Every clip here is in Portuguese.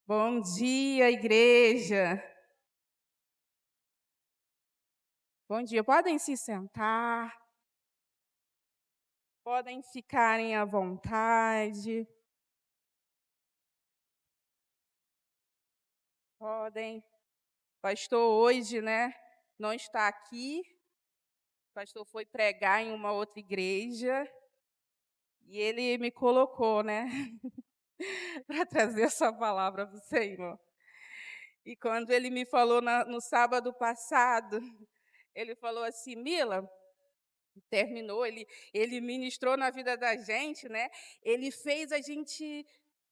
Bom dia, igreja. Bom dia. Podem se sentar, podem ficarem à vontade, podem. O pastor hoje, né, não está aqui. O pastor foi pregar em uma outra igreja e ele me colocou, né, para trazer essa palavra para o Senhor. E quando ele me falou no sábado passado, ele falou assim: Mila, terminou, ele ministrou na vida da gente, né? Ele fez a gente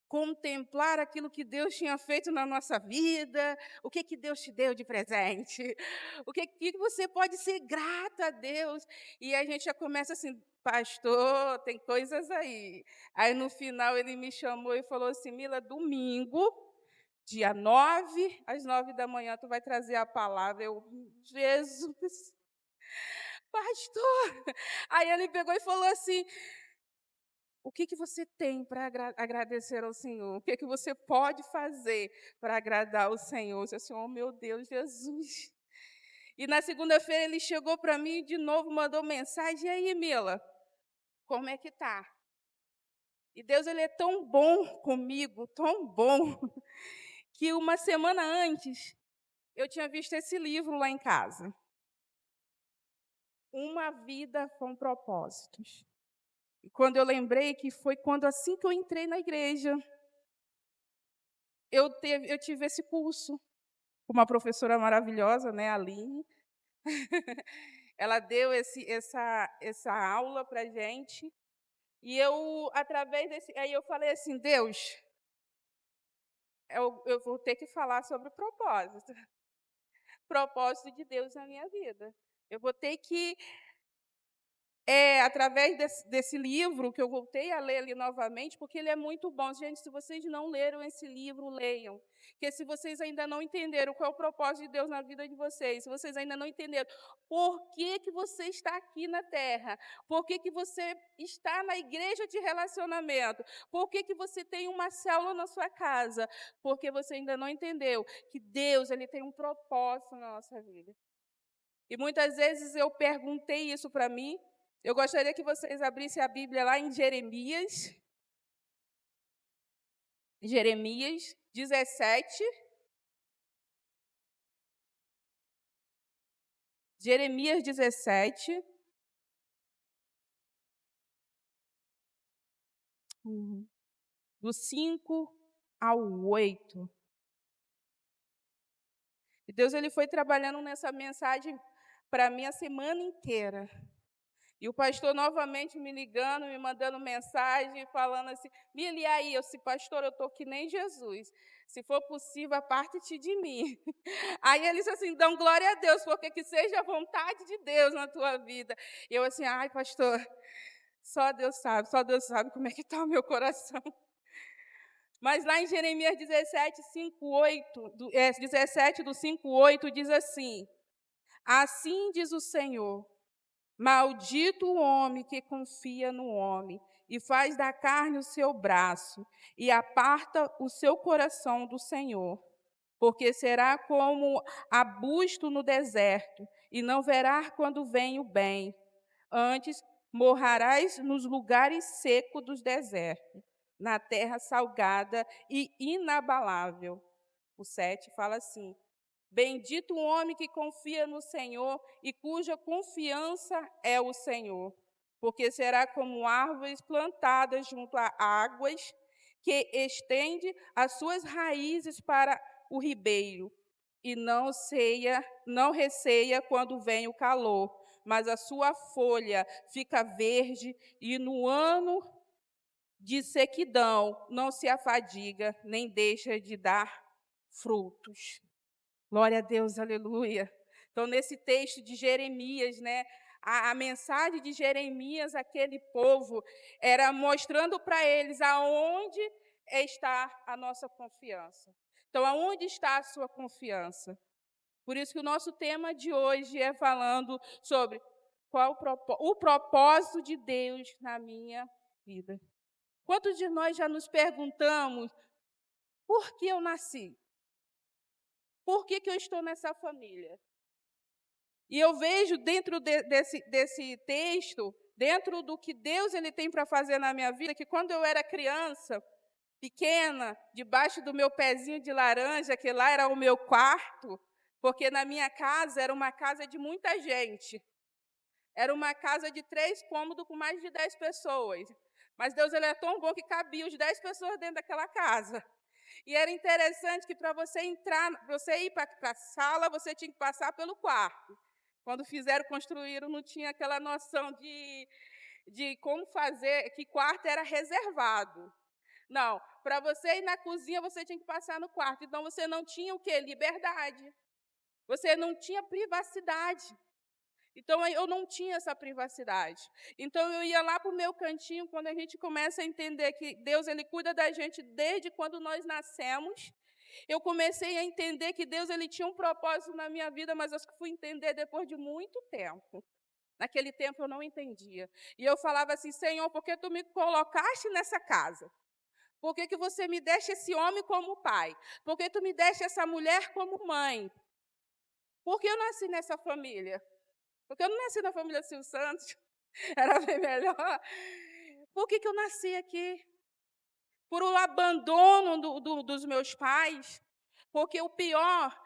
contemplar aquilo que Deus tinha feito na nossa vida, o que que Deus te deu de presente, o que você pode ser grata a Deus. E a gente já começa assim, pastor, tem coisas aí. Aí no final ele me chamou e falou assim: Mila, domingo, dia 9 às 9 da manhã, tu vai trazer a palavra. Eu, Jesus, pastor. Aí ele pegou e falou assim: o que que você tem para agradecer ao Senhor? O que que você pode fazer para agradar ao Senhor? Eu disse assim: oh, meu Deus, Jesus. E na segunda-feira ele chegou para mim e de novo mandou mensagem: e aí, Mila, como é que tá? E Deus, ele é tão bom comigo, tão bom, que uma semana antes eu tinha visto esse livro lá em casa. Uma vida com propósitos. E quando eu lembrei que foi quando assim que eu entrei na igreja, eu tive esse curso com uma professora maravilhosa, né, a Aline. Ela deu essa aula para a gente, e eu, através desse... Aí eu falei assim: Deus, eu vou ter que falar sobre o propósito. Propósito de Deus na minha vida. Eu vou ter que através desse livro, que eu voltei a ler ali novamente, porque ele é muito bom. Gente, se vocês não leram esse livro, leiam. Porque se vocês ainda não entenderam qual é o propósito de Deus na vida de vocês, se vocês ainda não entenderam por que, que você está aqui na Terra, por que, que você está na igreja de relacionamento, por que, que você tem uma célula na sua casa, porque você ainda não entendeu que Deus, ele tem um propósito na nossa vida. E muitas vezes eu perguntei isso para mim. Eu gostaria que vocês abrissem a Bíblia lá em Jeremias. Jeremias 17. Jeremias 17. Do 5 ao 8. E Deus, ele foi trabalhando nessa mensagem para mim a semana inteira. E o pastor novamente me ligando, me mandando mensagem, falando assim: Mila, e aí? Eu disse: pastor, eu estou que nem Jesus. Se for possível, aparte-te de mim. Aí ele disse assim: dão glória a Deus, porque que seja a vontade de Deus na tua vida. E eu assim: ai, pastor, só Deus sabe como é que está o meu coração. Mas lá em Jeremias 17, 5, 8, 17, do 5, 8, diz assim: assim diz o Senhor, maldito o homem que confia no homem e faz da carne o seu braço e aparta o seu coração do Senhor, porque será como arbusto no deserto e não verá quando vem o bem. Antes morrerás nos lugares secos dos desertos, na terra salgada e inabalável. O 7 fala assim: bendito o homem que confia no Senhor e cuja confiança é o Senhor, porque será como árvores plantadas junto a águas, que estende as suas raízes para o ribeiro, e não receia quando vem o calor, mas a sua folha fica verde, e no ano de sequidão não se afadiga, nem deixa de dar frutos. Glória a Deus, aleluia. Então, nesse texto de Jeremias, né, a mensagem de Jeremias àquele povo era mostrando para eles aonde está a nossa confiança. Então, aonde está a sua confiança? Por isso que o nosso tema de hoje é falando sobre qual o propósito de Deus na minha vida. Quantos de nós já nos perguntamos por que eu nasci? Por que eu estou nessa família? E eu vejo dentro desse texto, dentro do que Deus ele tem para fazer na minha vida, que quando eu era criança, pequena, debaixo do meu pezinho de laranja, que lá era o meu quarto, porque na minha casa era uma casa de muita gente. Era uma casa de 3 cômodos com mais de 10 pessoas. Mas Deus ele é tão bom que cabia os 10 pessoas dentro daquela casa. E era interessante que para você entrar, você ir para a sala, você tinha que passar pelo quarto. Quando construíram, não tinha aquela noção de como fazer, que quarto era reservado. Não, para você ir na cozinha, você tinha que passar no quarto. Então, você não tinha o quê? Liberdade. Você não tinha privacidade. Então, eu não tinha essa privacidade. Então, eu ia lá para o meu cantinho, quando a gente começa a entender que Deus ele cuida da gente desde quando nós nascemos. Eu comecei a entender que Deus ele tinha um propósito na minha vida, mas eu fui entender depois de muito tempo. Naquele tempo, eu não entendia. E eu falava assim, Senhor, por que tu me colocaste nessa casa? Por que você me deixa esse homem como pai? Por que tu me deixa essa mulher como mãe? Por que eu nasci nessa família? Porque eu não nasci na família Silvio Santos, era bem melhor. Por que eu nasci aqui? Por um abandono dos meus pais. Porque o pior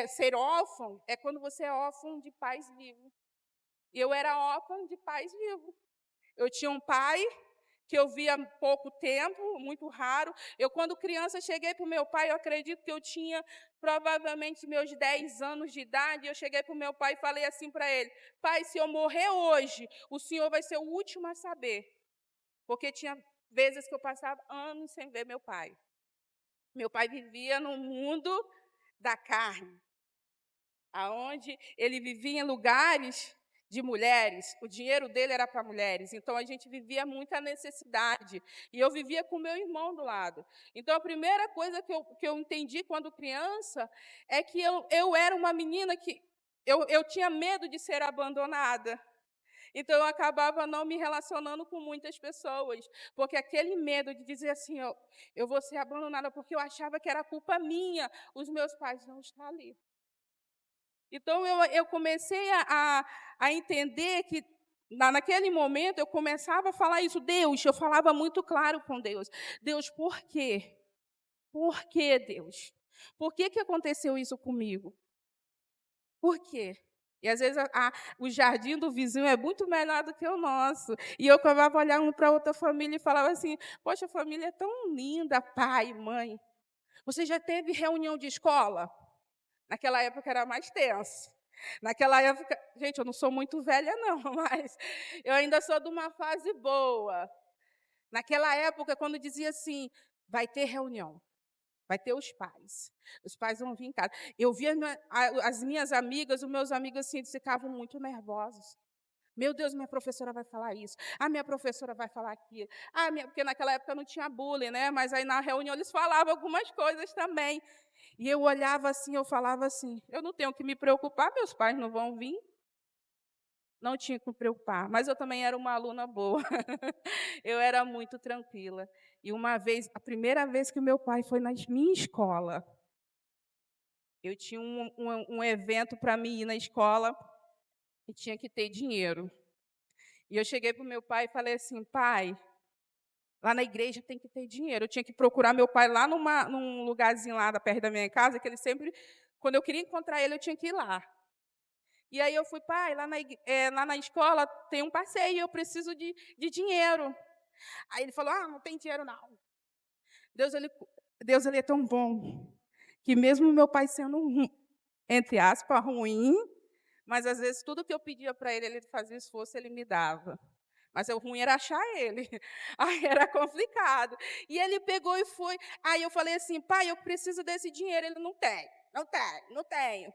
ser órfão é quando você é órfão de pais vivos. E eu era órfã de pais vivos. Eu tinha um pai que eu via há pouco tempo, muito raro. Eu, quando criança, cheguei para o meu pai, eu acredito que eu tinha provavelmente meus 10 anos de idade, eu cheguei para o meu pai e falei assim para ele, pai, se eu morrer hoje, o senhor vai ser o último a saber. Porque tinha vezes que eu passava anos sem ver meu pai. Meu pai vivia no mundo da carne, aonde ele vivia em lugares de mulheres, o dinheiro dele era para mulheres, então a gente vivia muita necessidade, e eu vivia com meu irmão do lado. Então, a primeira coisa que eu entendi quando criança é que eu era uma menina que eu tinha medo de ser abandonada. Então, eu acabava não me relacionando com muitas pessoas, porque aquele medo de dizer assim, eu vou ser abandonada, porque eu achava que era culpa minha, os meus pais não estão ali. Então, eu comecei a entender que, naquele momento, eu começava a falar isso. Deus, eu falava muito claro com Deus. Deus, por quê? Por que, Deus? Por que aconteceu isso comigo? Por quê? E, às vezes, o jardim do vizinho é muito melhor do que o nosso. E eu acabava olhando para outra família e falava assim, poxa, a família é tão linda, pai, mãe. Você já teve reunião de escola? Naquela época era mais tenso. Naquela época, gente, eu não sou muito velha, não, mas eu ainda sou de uma fase boa. Naquela época, quando dizia assim, vai ter reunião, vai ter os pais vão vir em casa. Eu via as minhas amigas, os meus amigos assim, eles ficavam muito nervosos. Meu Deus, minha professora vai falar isso. A minha professora vai falar aquilo. Porque naquela época não tinha bullying, né? Mas aí na reunião eles falavam algumas coisas também. E eu olhava assim, eu falava assim, eu não tenho que me preocupar, meus pais não vão vir. Não tinha que me preocupar, mas eu também era uma aluna boa. Eu era muito tranquila. E uma vez, a primeira vez que meu pai foi na minha escola, eu tinha um evento para mim ir na escola e tinha que ter dinheiro. E eu cheguei para o meu pai e falei assim, pai, lá na igreja tem que ter dinheiro. Eu tinha que procurar meu pai lá num lugarzinho lá perto da minha casa, que ele sempre, quando eu queria encontrar ele, eu tinha que ir lá. E aí eu fui, pai, lá na escola tem um passeio, eu preciso de dinheiro. Aí ele falou, não tem dinheiro não. Deus ele é tão bom, que mesmo meu pai sendo, entre aspas, ruim, mas às vezes tudo que eu pedia para ele, ele fazia esforço, ele me dava. Mas o ruim era achar ele. Aí era complicado. E ele pegou e foi. Aí eu falei assim, pai, eu preciso desse dinheiro. Ele não tem, não tenho.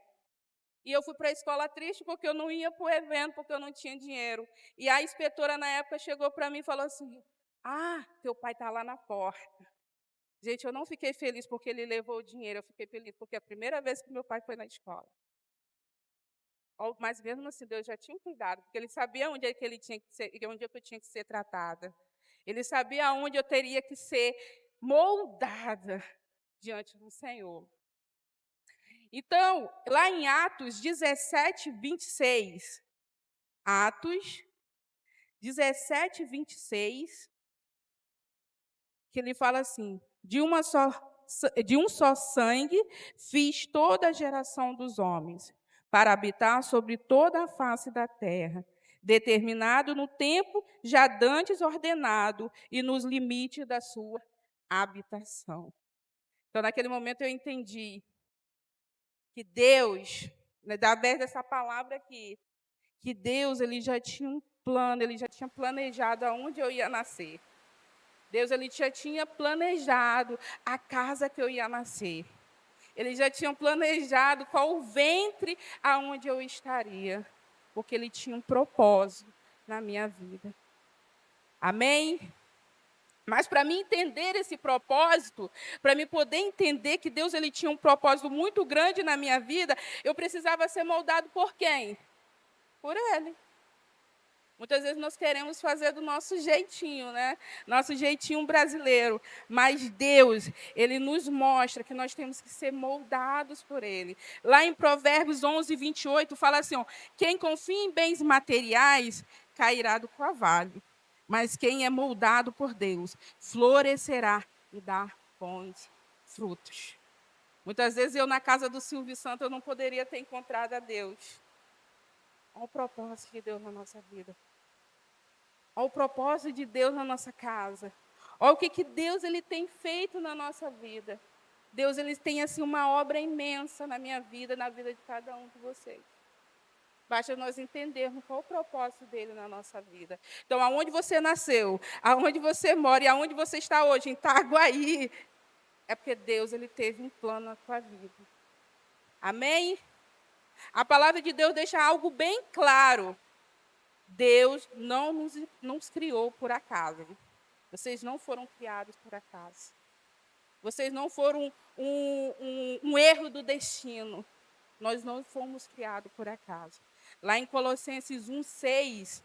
E eu fui para a escola triste porque eu não ia para o evento, porque eu não tinha dinheiro. E a inspetora, na época, chegou para mim e falou assim, teu pai está lá na porta. Gente, eu não fiquei feliz porque ele levou o dinheiro, eu fiquei feliz porque é a primeira vez que meu pai foi na escola. Mas mesmo assim, Deus já tinha cuidado, porque ele sabia onde onde eu tinha que ser tratada. Ele sabia onde eu teria que ser moldada diante do Senhor. Então, lá em Atos 17, 26, Atos 17, 26, que ele fala assim: de um só sangue fiz toda a geração dos homens, para habitar sobre toda a face da terra, determinado no tempo já dantes ordenado e nos limites da sua habitação. Então, naquele momento, eu entendi que Deus, né, através dessa palavra aqui, que Deus ele já tinha um plano, ele já tinha planejado aonde eu ia nascer. Deus ele já tinha planejado a casa que eu ia nascer. Ele já tinha planejado qual o ventre aonde eu estaria, porque ele tinha um propósito na minha vida. Amém? Mas para mim entender esse propósito, para mim poder entender que Deus ele tinha um propósito muito grande na minha vida, eu precisava ser moldado por quem? Por Ele. Muitas vezes nós queremos fazer do nosso jeitinho, né? Nosso jeitinho brasileiro. Mas Deus, Ele nos mostra que nós temos que ser moldados por Ele. Lá em Provérbios 11, 28, fala assim, ó, quem confia em bens materiais cairá do cavalo. Mas quem é moldado por Deus florescerá e dá bons frutos. Muitas vezes eu, na casa do Silvio Santo, eu não poderia ter encontrado a Deus. Olha o propósito de Deus na nossa vida. Olha o propósito de Deus na nossa casa. Olha o que Deus ele tem feito na nossa vida. Deus ele tem assim, uma obra imensa na minha vida, na vida de cada um de vocês. Basta nós entendermos qual o propósito dele na nossa vida. Então, aonde você nasceu, aonde você mora e aonde você está hoje, em Itaguaí, é porque Deus ele teve um plano na sua vida. Amém? A palavra de Deus deixa algo bem claro. Deus não nos criou por acaso. Vocês não foram criados por acaso. Vocês não foram um erro do destino. Nós não fomos criados por acaso. Lá em Colossenses 1,6,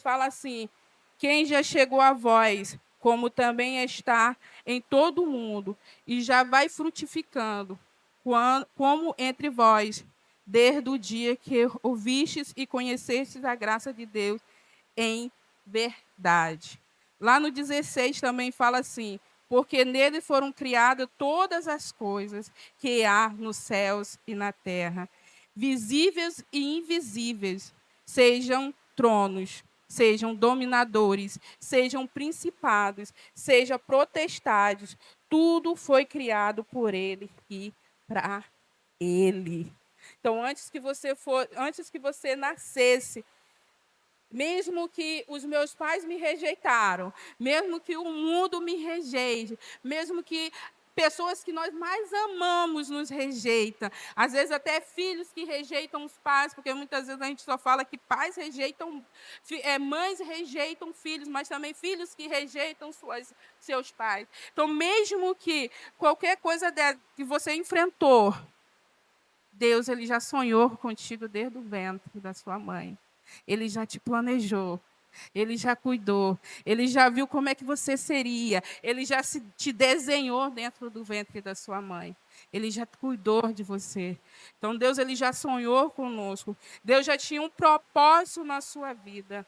fala assim, quem já chegou a vós, como também está em todo o mundo, e já vai frutificando, como entre vós, desde o dia que ouvistes e conhecestes a graça de Deus em verdade. Lá no 16 também fala assim, porque nele foram criadas todas as coisas que há nos céus e na terra, visíveis e invisíveis, sejam tronos, sejam dominadores, sejam principados, sejam potestades, tudo foi criado por ele e para ele. Então, antes que você nascesse, mesmo que os meus pais me rejeitaram, mesmo que o mundo me rejeite, mesmo que pessoas que nós mais amamos nos rejeitam, às vezes até filhos que rejeitam os pais, porque muitas vezes a gente só fala que pais rejeitam, mães rejeitam filhos, mas também filhos que rejeitam seus pais. Então, mesmo que qualquer coisa que você enfrentou, Deus ele já sonhou contigo desde o ventre da sua mãe. Ele já te planejou. Ele já cuidou. Ele já viu como é que você seria. Ele já te desenhou dentro do ventre da sua mãe. Ele já cuidou de você. Então, Deus ele já sonhou conosco. Deus já tinha um propósito na sua vida.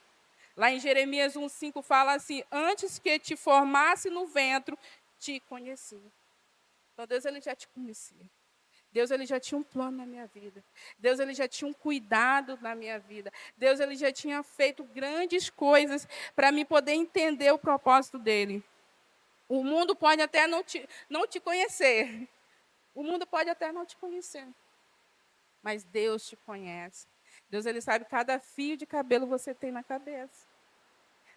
Lá em Jeremias 1,5 fala assim, antes que te formasse no ventre, te conheci. Então, Deus ele já te conhecia. Deus ele já tinha um plano na minha vida. Deus ele já tinha um cuidado na minha vida. Deus ele já tinha feito grandes coisas para mim poder entender o propósito dele. O mundo pode até não te conhecer. O mundo pode até não te conhecer. Mas Deus te conhece. Deus ele sabe cada fio de cabelo você tem na cabeça.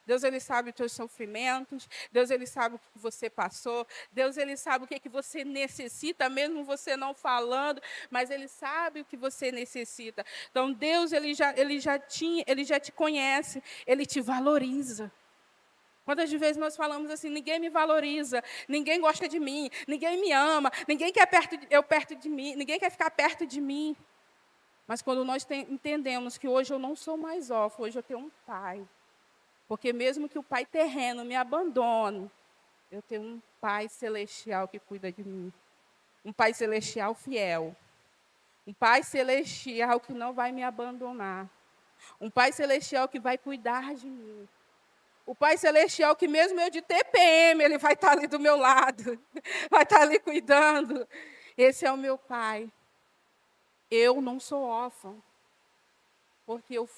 Deus ele sabe os teus sofrimentos, Deus ele sabe o que você passou, Deus ele sabe o que você necessita, mesmo você não falando, mas ele sabe o que você necessita. Então Deus ele já te conhece, ele te valoriza. Quantas vezes nós falamos assim, ninguém me valoriza, ninguém gosta de mim, ninguém me ama, ninguém quer perto de mim, ninguém quer ficar perto de mim. Mas quando nós entendemos que hoje eu não sou mais órfão, hoje eu tenho um pai. Porque mesmo que o pai terreno me abandone, eu tenho um pai celestial que cuida de mim. Um pai celestial fiel. Um pai celestial que não vai me abandonar. Um pai celestial que vai cuidar de mim. O pai celestial que mesmo eu de TPM, ele vai estar ali do meu lado. Vai estar ali cuidando. Esse é o meu pai. Eu não sou órfã. Porque eu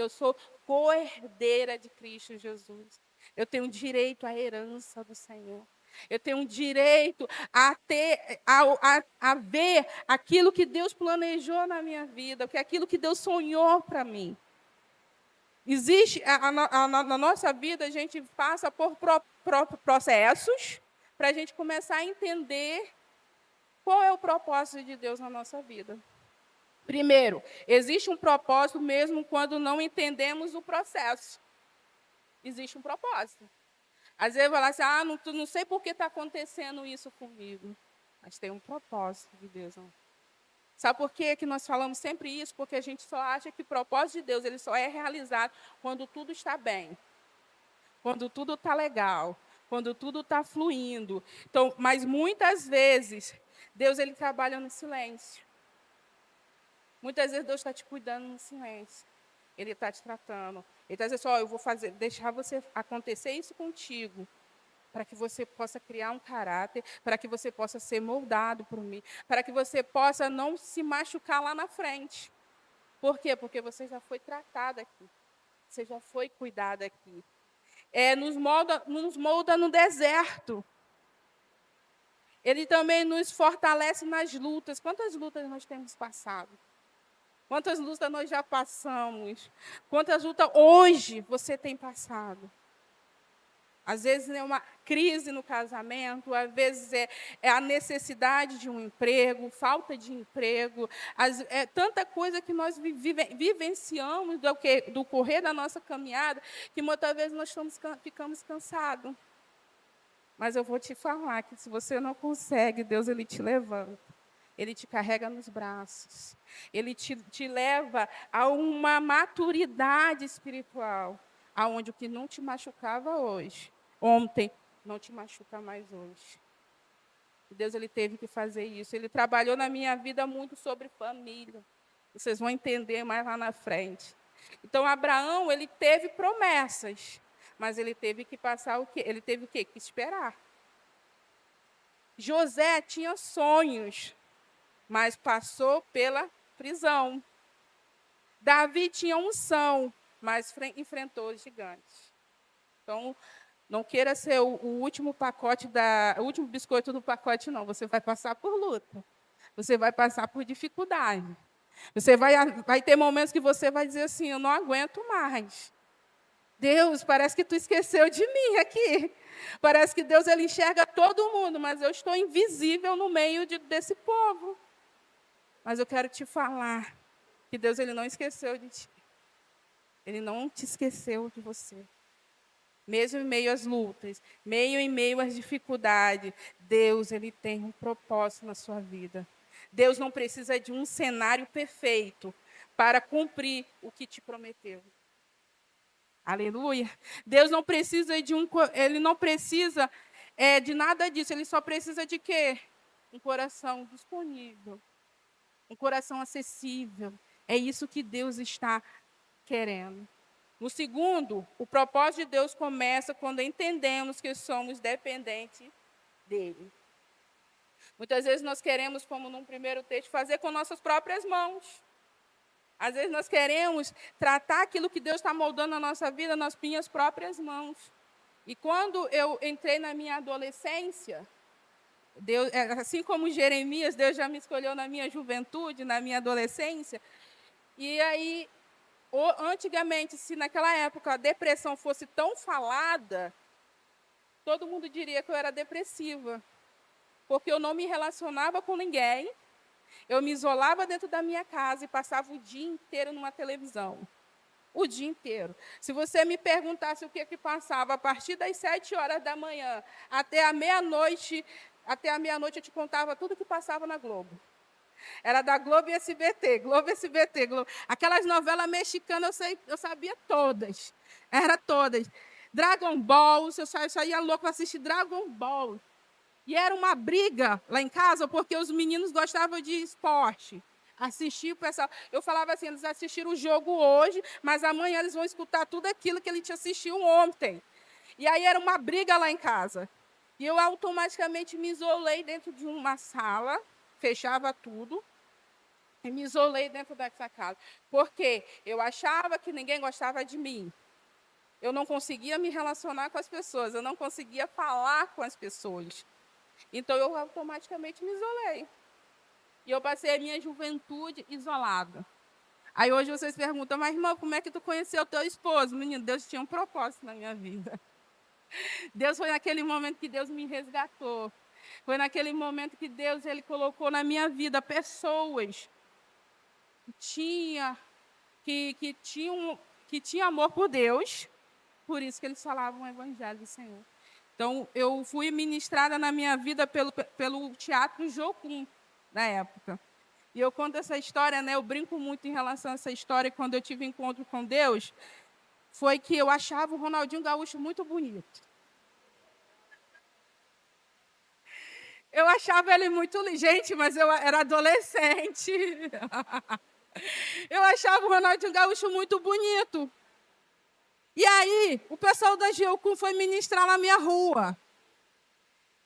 sou co-herdeira de Cristo Jesus. Eu tenho direito à herança do Senhor. Eu tenho direito a ver aquilo que Deus planejou na minha vida, aquilo que Deus sonhou para mim. Existe, na nossa vida, a gente passa por processos para a gente começar a entender qual é o propósito de Deus na nossa vida. Primeiro, existe um propósito mesmo quando não entendemos o processo. Existe um propósito. Às vezes eu falo assim, não sei por que está acontecendo isso comigo. Mas tem um propósito de Deus. Não. Sabe por que nós falamos sempre isso? Porque a gente só acha que o propósito de Deus ele só é realizado quando tudo está bem. Quando tudo está legal. Quando tudo está fluindo. Então, mas muitas vezes, Deus ele trabalha no silêncio. Muitas vezes Deus está te cuidando no silêncio. Ele está te tratando. Ele está dizendo eu vou deixar você acontecer isso contigo, para que você possa criar um caráter, para que você possa ser moldado por mim, para que você possa não se machucar lá na frente. Por quê? Porque você já foi tratada aqui. Você já foi cuidada aqui. Nos molda no deserto. Ele também nos fortalece nas lutas. Quantas lutas nós temos passado? Quantas lutas nós já passamos? Quantas lutas hoje você tem passado? Às vezes é uma crise no casamento, às vezes é a necessidade de um emprego, falta de emprego, é tanta coisa que nós vivenciamos do correr da nossa caminhada, que muitas vezes nós ficamos cansados. Mas eu vou te falar que se você não consegue, Deus ele te levanta. Ele te carrega nos braços. Ele te leva a uma maturidade espiritual, aonde o que não te machucava ontem, não te machuca mais hoje. Deus ele teve que fazer isso. Ele trabalhou na minha vida muito sobre família. Vocês vão entender mais lá na frente. Então, Abraão, ele teve promessas, mas ele teve que passar o quê? Ele teve o quê? Que esperar. José tinha sonhos, mas passou pela prisão. Davi tinha unção, mas enfrentou os gigantes. Então, não queira ser o último o último biscoito do pacote, não. Você vai passar por luta. Você vai passar por dificuldade. Você vai ter momentos que você vai dizer assim, eu não aguento mais. Deus, parece que tu esqueceu de mim aqui. Parece que Deus ele enxerga todo mundo, mas eu estou invisível no meio desse povo. Mas eu quero te falar que Deus ele não esqueceu de ti. Ele não te esqueceu de você. Mesmo em meio às lutas, em meio às dificuldades, Deus ele tem um propósito na sua vida. Deus não precisa de um cenário perfeito para cumprir o que te prometeu. Aleluia. Deus não precisa ele não precisa de nada disso, ele só precisa de quê? Um coração disponível. Um coração acessível. É isso que Deus está querendo. No segundo, o propósito de Deus começa quando entendemos que somos dependentes dele. Muitas vezes nós queremos, como num primeiro texto, fazer com nossas próprias mãos. Às vezes nós queremos tratar aquilo que Deus está moldando na nossa vida nas minhas próprias mãos. E quando eu entrei na minha adolescência, Deus, assim como Jeremias, Deus já me escolheu na minha juventude, na minha adolescência. E aí, antigamente, se naquela época a depressão fosse tão falada, todo mundo diria que eu era depressiva. Porque eu não me relacionava com ninguém, eu me isolava dentro da minha casa e passava o dia inteiro numa televisão. O dia inteiro. Se você me perguntasse o que passava a partir das 7 horas da manhã até a meia-noite eu te contava tudo que passava na Globo. Era da Globo e SBT, Globo e SBT, Globo. Aquelas novelas mexicanas eu sabia todas. Era todas. Dragon Ball, eu saía louco para assistir Dragon Ball. E era uma briga lá em casa, porque os meninos gostavam de esporte. Assistir o pessoal. Eu falava assim, eles assistiram o jogo hoje, mas amanhã eles vão escutar tudo aquilo que ele tinha assistido ontem. E aí era uma briga lá em casa. E eu automaticamente me isolei dentro de uma sala, fechava tudo, e me isolei dentro dessa casa. Porque eu achava que ninguém gostava de mim. Eu não conseguia me relacionar com as pessoas, eu não conseguia falar com as pessoas. Então, eu automaticamente me isolei. E eu passei a minha juventude isolada. Aí, hoje, vocês perguntam, mas, irmão, como é que tu conheceu o teu esposo? Menino, Deus tinha um propósito na minha vida. Deus foi naquele momento que Deus me resgatou. Foi naquele momento que Deus ele colocou na minha vida pessoas que tinham amor por Deus, por isso que eles falavam o evangelho do Senhor. Então, eu fui ministrada na minha vida pelo Teatro Jocum, na época. E eu conto essa história, né? Eu brinco muito em relação a essa história, quando eu tive encontro com Deus, foi que eu achava o Ronaldinho Gaúcho muito bonito. Eu achava ele muito lindo. Gente, mas eu era adolescente. Eu achava o Ronaldinho Gaúcho muito bonito. E aí, o pessoal da Geocum foi ministrar na minha rua.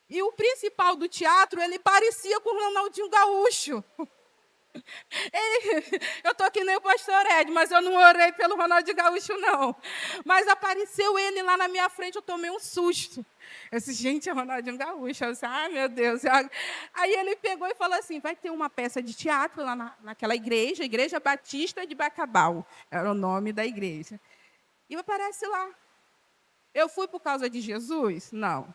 E o principal do teatro, ele parecia com o Ronaldinho Gaúcho. Eu estou que nem o pastor Ed, mas eu não orei pelo Ronaldinho Gaúcho, não. Mas apareceu ele lá na minha frente, eu tomei um susto. Eu disse, gente, é Ronaldinho Gaúcho. Eu disse, ai, meu Deus. Aí ele pegou e falou assim, vai ter uma peça de teatro lá naquela igreja, Igreja Batista de Bacabal. Era o nome da igreja. E aparece lá. Eu fui por causa de Jesus? Não.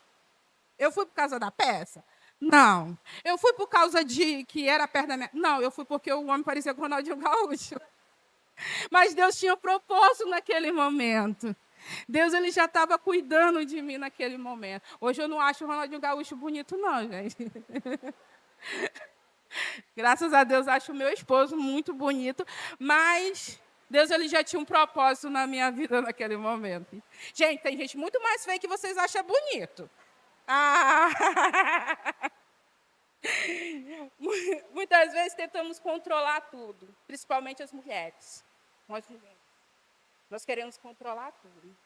Eu fui por causa da peça? Não. Eu fui por causa de que era perto da minha... Não, eu fui porque o homem parecia com o Ronaldinho Gaúcho. Mas Deus tinha propósito naquele momento. Deus ele já estava cuidando de mim naquele momento. Hoje eu não acho o Ronaldinho Gaúcho bonito, não, gente. Graças a Deus, acho o meu esposo muito bonito, mas Deus ele já tinha um propósito na minha vida naquele momento. Gente, tem gente muito mais feia que vocês acham bonito. Muitas vezes tentamos controlar tudo, principalmente as mulheres. Nós queremos controlar tudo.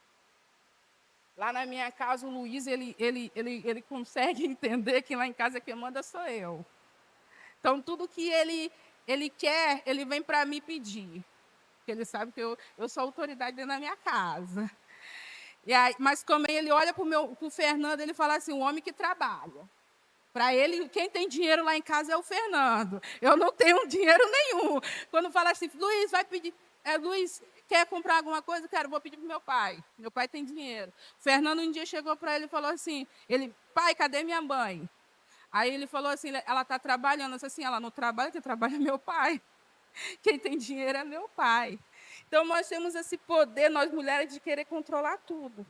Lá na minha casa, o Luiz ele consegue entender que lá em casa quem manda sou eu. Então, tudo que ele quer, ele vem para mim pedir. Porque ele sabe que eu sou autoridade dentro da minha casa. E aí, mas como ele olha para o Fernando, ele fala assim, um homem que trabalha. Para ele, quem tem dinheiro lá em casa é o Fernando. Eu não tenho dinheiro nenhum. Quando fala assim, Luiz, vai pedir... Luiz, quer comprar alguma coisa? Quero, vou pedir para o meu pai. Meu pai tem dinheiro. O Fernando um dia chegou para ele e falou assim, pai, cadê minha mãe? Aí ele falou assim, ela está trabalhando. Eu disse assim, ela não trabalha, quem trabalha é meu pai. Quem tem dinheiro é meu pai. Então, nós temos esse poder, nós mulheres, de querer controlar tudo.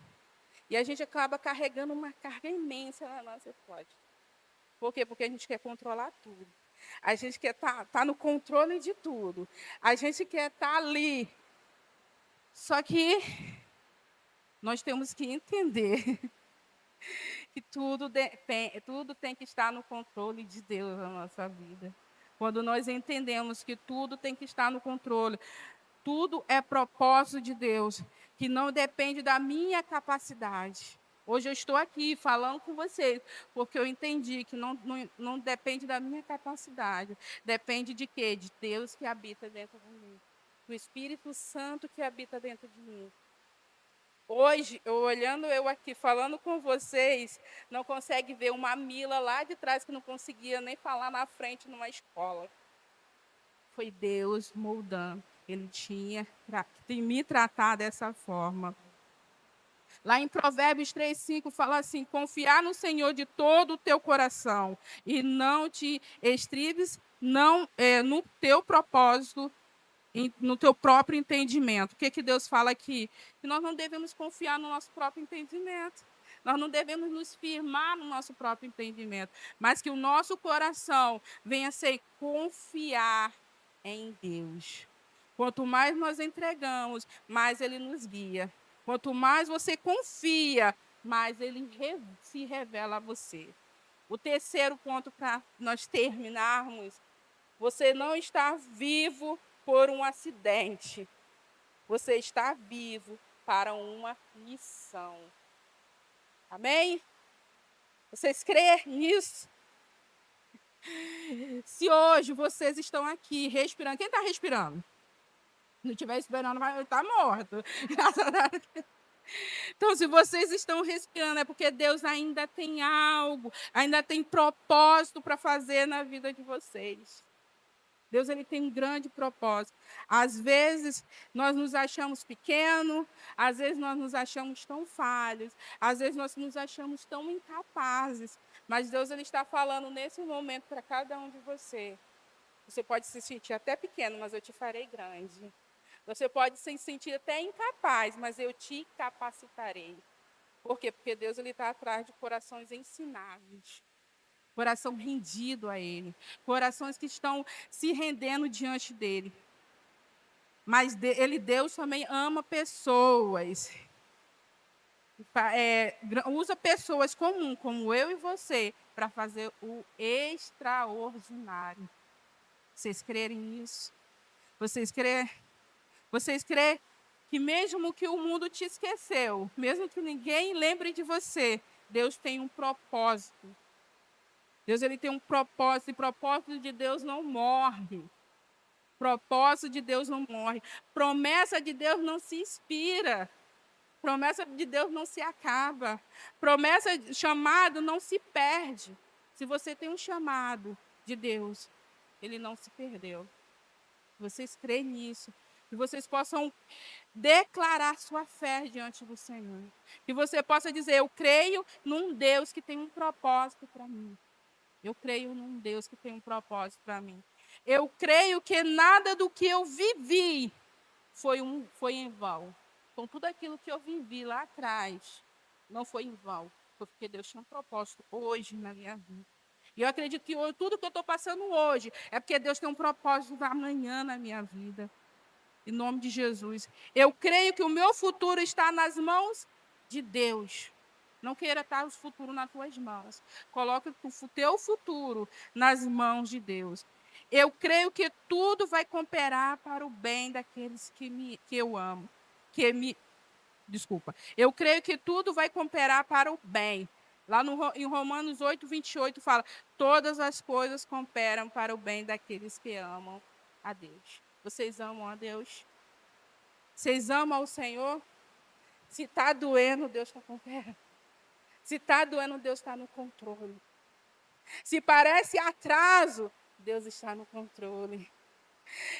E a gente acaba carregando uma carga imensa na nossa costas. Por quê? Porque a gente quer controlar tudo. A gente quer estar no controle de tudo. A gente quer estar ali. Só que nós temos que entender que tudo tem que estar no controle de Deus na nossa vida. Quando nós entendemos que tudo tem que estar no controle, tudo é propósito de Deus, que não depende da minha capacidade. Hoje eu estou aqui falando com vocês, porque eu entendi que não depende da minha capacidade. Depende de quê? De Deus que habita dentro de mim. Do Espírito Santo que habita dentro de mim. Hoje, olhando eu aqui, falando com vocês, não consegue ver uma Mila lá de trás que não conseguia nem falar na frente numa escola. Foi Deus moldando. Ele tinha que me tratar dessa forma. Lá em Provérbios 3:5 fala assim, confiar no Senhor de todo o teu coração e não te estribes no teu propósito, no teu próprio entendimento. O que Deus fala aqui? Que nós não devemos confiar no nosso próprio entendimento. Nós não devemos nos firmar no nosso próprio entendimento, mas que o nosso coração venha ser confiar em Deus. Quanto mais nós entregamos, mais Ele nos guia. Quanto mais você confia, mais Ele se revela a você. O terceiro ponto para nós terminarmos: você não está vivo por um acidente. Você está vivo para uma missão. Amém? Vocês creem nisso? Se hoje vocês estão aqui respirando, quem está respirando? Se não estiver esperando, vai estar morto. Então, se vocês estão respirando, é porque Deus ainda tem algo, ainda tem propósito para fazer na vida de vocês. Deus, ele tem um grande propósito. Às vezes, nós nos achamos pequenos, às vezes nós nos achamos tão falhos, às vezes nós nos achamos tão incapazes. Mas Deus, ele está falando nesse momento para cada um de vocês. Você pode se sentir até pequeno, mas eu te farei grande. Você pode se sentir até incapaz, mas eu te capacitarei. Por quê? Porque Deus, ele está atrás de corações ensináveis. Coração rendido a Ele. Corações que estão se rendendo diante dEle. Mas Ele, Deus, também ama pessoas. Usa pessoas comuns, como eu e você, para fazer o extraordinário. Vocês crerem nisso? Vocês crêem que mesmo que o mundo te esqueceu, mesmo que ninguém lembre de você, Deus tem um propósito. Deus, ele tem um propósito, e o propósito de Deus não morre. Propósito de Deus não morre. Promessa de Deus não se expira. Promessa de Deus não se acaba. Promessa, chamado não se perde. Se você tem um chamado de Deus, ele não se perdeu. Vocês creem nisso. Que vocês possam declarar sua fé diante do Senhor. Que você possa dizer: eu creio num Deus que tem um propósito para mim. Eu creio num Deus que tem um propósito para mim. Eu creio que nada do que eu vivi foi em vão. Então, tudo aquilo que eu vivi lá atrás não foi em vão. Foi porque Deus tinha um propósito hoje na minha vida. E eu acredito que tudo que eu estou passando hoje é porque Deus tem um propósito amanhã na minha vida. Em nome de Jesus. Eu creio que o meu futuro está nas mãos de Deus. Não queira estar o futuro nas tuas mãos. Coloque o teu futuro nas mãos de Deus. Eu creio que tudo vai cooperar para o bem daqueles que eu amo. Eu creio que tudo vai cooperar para o bem. Lá em Romanos 8, 28 fala: todas as coisas cooperam para o bem daqueles que amam a Deus. Vocês amam a Deus? Vocês amam ao Senhor? Se está doendo, Deus está cooperando. Se está doendo, Deus está no controle. Se parece atraso, Deus está no controle.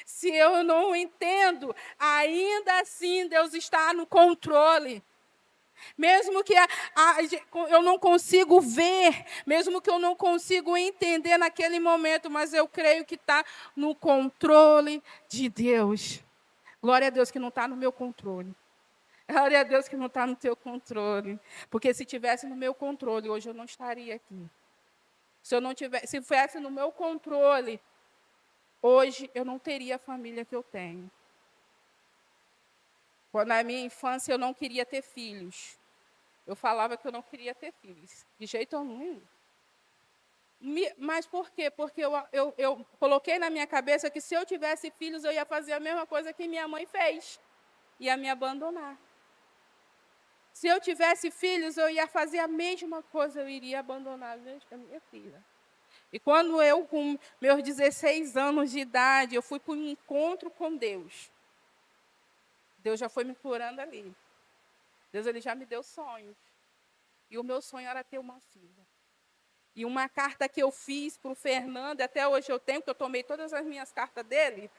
Se eu não entendo, ainda assim Deus está no controle. Mesmo que eu não consigo ver, mesmo que eu não consigo entender naquele momento, mas eu creio que está no controle de Deus. Glória a Deus que não está no meu controle. Glória a Deus que não está no teu controle. Porque se tivesse no meu controle, hoje eu não estaria aqui. Se fosse no meu controle, hoje eu não teria a família que eu tenho. Quando na minha infância eu não queria ter filhos. Eu falava que eu não queria ter filhos. De jeito nenhum. Mas por quê? Porque eu coloquei na minha cabeça que se eu tivesse filhos, eu ia fazer a mesma coisa que minha mãe fez. Ia me abandonar. Se eu tivesse filhos, eu ia fazer a mesma coisa, eu iria abandonar a minha filha. E quando eu, com meus 16 anos de idade, eu fui para um encontro com Deus. Deus já foi me curando ali. Deus, ele já me deu sonhos. E o meu sonho era ter uma filha. E uma carta que eu fiz para o Fernando, até hoje eu tenho, porque eu tomei todas as minhas cartas dele.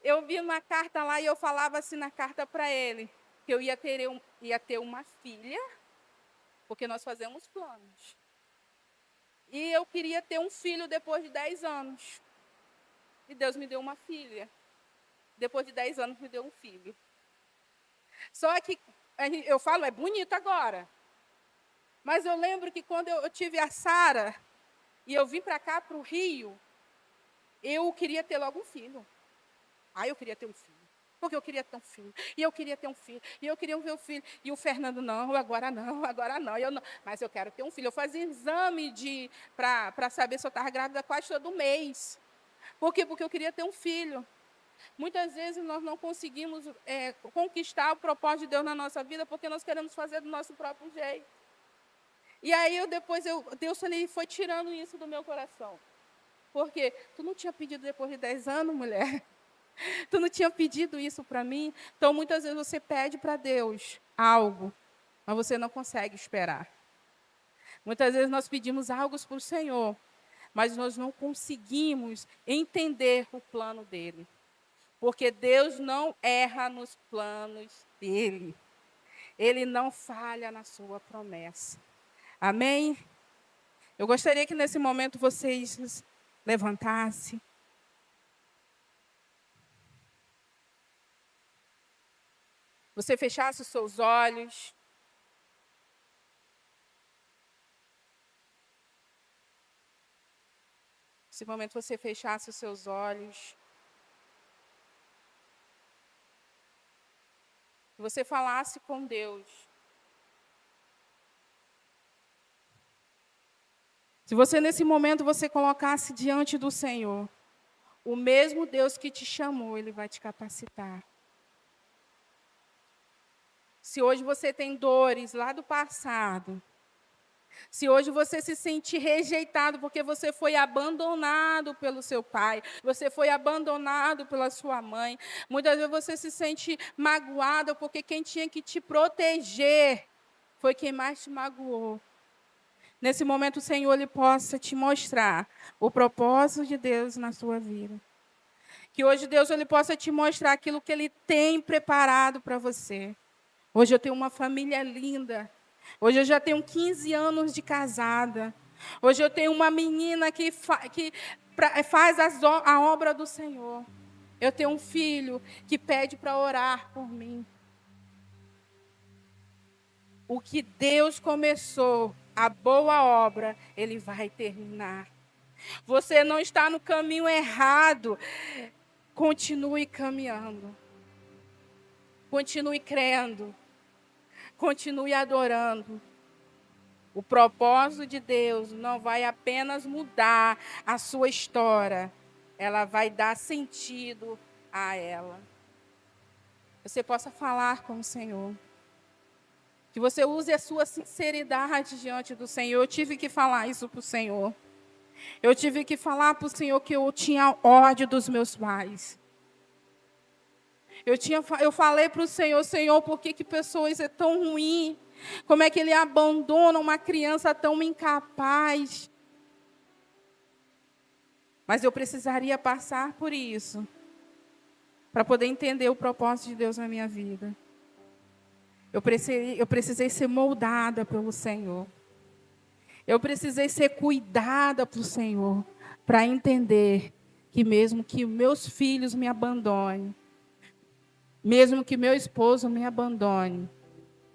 Eu vi uma carta lá e eu falava assim na carta para ele, que eu ia ter uma filha, porque nós fazemos planos. E eu queria ter um filho depois de 10 anos. E Deus me deu uma filha. Depois de 10 anos, me deu um filho. Só que eu falo, é bonito agora. Mas eu lembro que quando eu tive a Sara, e eu vim para cá, para o Rio, eu queria ter logo um filho. Eu queria ter um filho. Porque eu queria ter um filho. E eu queria ter um filho. E eu queria ver o filho. E o Fernando, não, agora não, agora não. Eu não. Mas eu quero ter um filho. Eu fazia exame para saber se eu estava grávida quase todo mês. Por quê? Porque eu queria ter um filho. Muitas vezes nós não conseguimos conquistar o propósito de Deus na nossa vida porque nós queremos fazer do nosso próprio jeito. E aí Deus foi tirando isso do meu coração. Porque tu não tinha pedido depois de 10 anos, mulher? Tu não tinha pedido isso para mim? Então, muitas vezes você pede para Deus algo, mas você não consegue esperar. Muitas vezes nós pedimos algo para o Senhor, mas nós não conseguimos entender o plano dele. Porque Deus não erra nos planos dele. Ele não falha na sua promessa. Amém? Eu gostaria que nesse momento vocês levantassem. Você fechasse os seus olhos. Nesse momento você fechasse os seus olhos. Você falasse com Deus. Se você nesse momento você colocasse diante do Senhor, o mesmo Deus que te chamou, Ele vai te capacitar. Se hoje você tem dores lá do passado, se hoje você se sente rejeitado porque você foi abandonado pelo seu pai, você foi abandonado pela sua mãe, muitas vezes você se sente magoado porque quem tinha que te proteger foi quem mais te magoou. Nesse momento o Senhor Ele possa te mostrar o propósito de Deus na sua vida. Que hoje Deus Ele possa te mostrar aquilo que Ele tem preparado para você. Hoje eu tenho uma família linda. Hoje eu já tenho 15 anos de casada. Hoje eu tenho uma menina que faz a obra do Senhor. Eu tenho um filho que pede para orar por mim. O que Deus começou, a boa obra, Ele vai terminar. Você não está no caminho errado. Continue caminhando. Continue crendo. Continue adorando. O propósito de Deus não vai apenas mudar a sua história, ela vai dar sentido a ela. Você possa falar com o Senhor. Que você use a sua sinceridade diante do Senhor. Eu tive que falar isso para o Senhor. Eu tive que falar para o Senhor que eu tinha ódio dos meus pais. Eu falei para o Senhor, Senhor, por que pessoas é tão ruim? Como é que Ele abandona uma criança tão incapaz? Mas eu precisaria passar por isso, para poder entender o propósito de Deus na minha vida. Eu precisei ser moldada pelo Senhor. Eu precisei ser cuidada pelo Senhor, para entender que mesmo que meus filhos me abandonem, mesmo que meu esposo me abandone,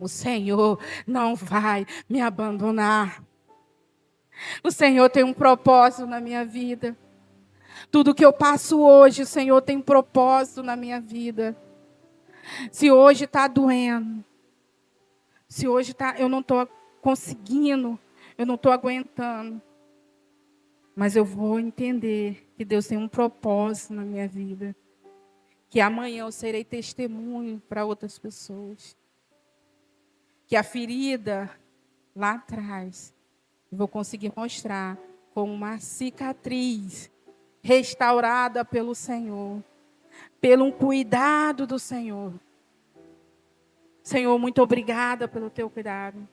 o Senhor não vai me abandonar. O Senhor tem um propósito na minha vida. Tudo que eu passo hoje, o Senhor tem propósito na minha vida. Se hoje está doendo, se hoje eu não estou conseguindo, eu não estou aguentando, mas eu vou entender que Deus tem um propósito na minha vida. Que amanhã eu serei testemunho para outras pessoas. Que a ferida lá atrás, eu vou conseguir mostrar como uma cicatriz restaurada pelo Senhor, pelo cuidado do Senhor. Senhor, muito obrigada pelo teu cuidado.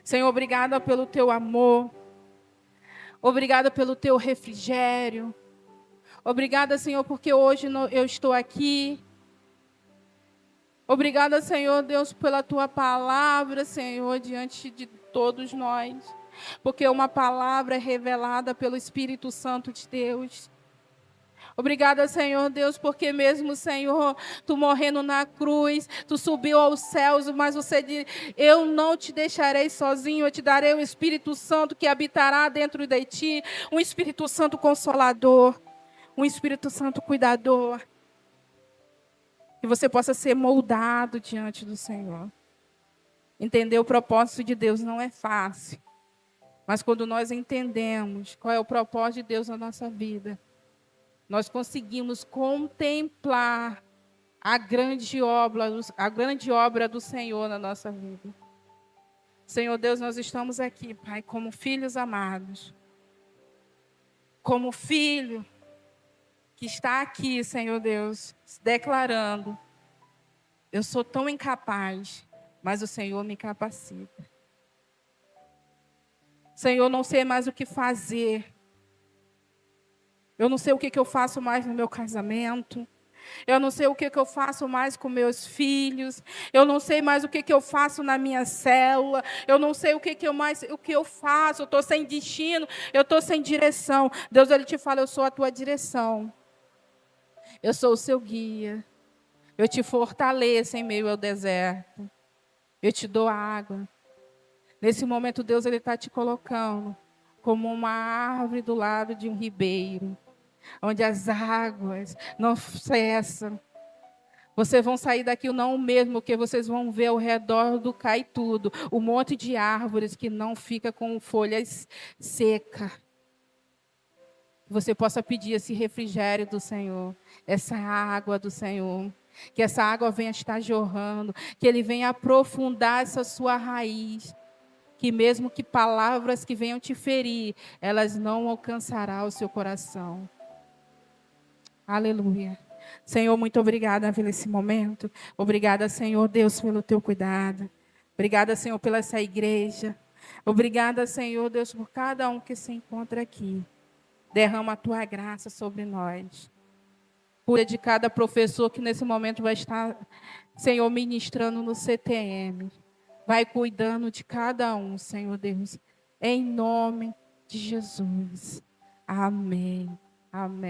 Senhor, obrigada pelo teu amor. Obrigada pelo teu refrigério. Obrigada, Senhor, porque hoje eu estou aqui. Obrigada, Senhor, Deus, pela tua palavra, Senhor, diante de todos nós. Porque uma palavra é revelada pelo Espírito Santo de Deus. Obrigada, Senhor Deus, porque mesmo, Senhor, tu morrendo na cruz, tu subiu aos céus, mas você diz, eu não te deixarei sozinho, eu te darei o Espírito Santo que habitará dentro de ti, um Espírito Santo consolador, um Espírito Santo cuidador, que você possa ser moldado diante do Senhor. Entender o propósito de Deus não é fácil, mas quando nós entendemos qual é o propósito de Deus na nossa vida, nós conseguimos contemplar a grande obra do Senhor na nossa vida. Senhor Deus, nós estamos aqui, Pai, como filhos amados. Como filho que está aqui, Senhor Deus, se declarando: eu sou tão incapaz, mas o Senhor me capacita. Senhor, não sei mais o que fazer. Eu não sei o que eu faço mais no meu casamento. Eu não sei o que eu faço mais com meus filhos. Eu não sei mais o que eu faço na minha célula. Eu não sei o que eu faço. Eu estou sem destino. Eu estou sem direção. Deus, Ele te fala, eu sou a tua direção. Eu sou o seu guia. Eu te fortaleço em meio ao deserto. Eu te dou água. Nesse momento, Deus, Ele está te colocando como uma árvore do lado de um ribeiro, onde as águas não cessam. Vocês vão sair daqui não o mesmo, porque vocês vão ver ao redor do cai tudo, um monte de árvores que não fica com folhas secas. Você possa pedir esse refrigério do Senhor, essa água do Senhor, que essa água venha estar jorrando, que Ele venha aprofundar essa sua raiz, que mesmo que palavras que venham te ferir, elas não alcançarão o seu coração. Aleluia. Senhor, muito obrigada por esse momento. Obrigada, Senhor Deus, pelo teu cuidado. Obrigada, Senhor, pela essa igreja. Obrigada, Senhor Deus, por cada um que se encontra aqui. Derrama a tua graça sobre nós. Cuida de cada professor que nesse momento vai estar, Senhor, ministrando no CTM. Vai cuidando de cada um, Senhor Deus. Em nome de Jesus. Amém. Amém.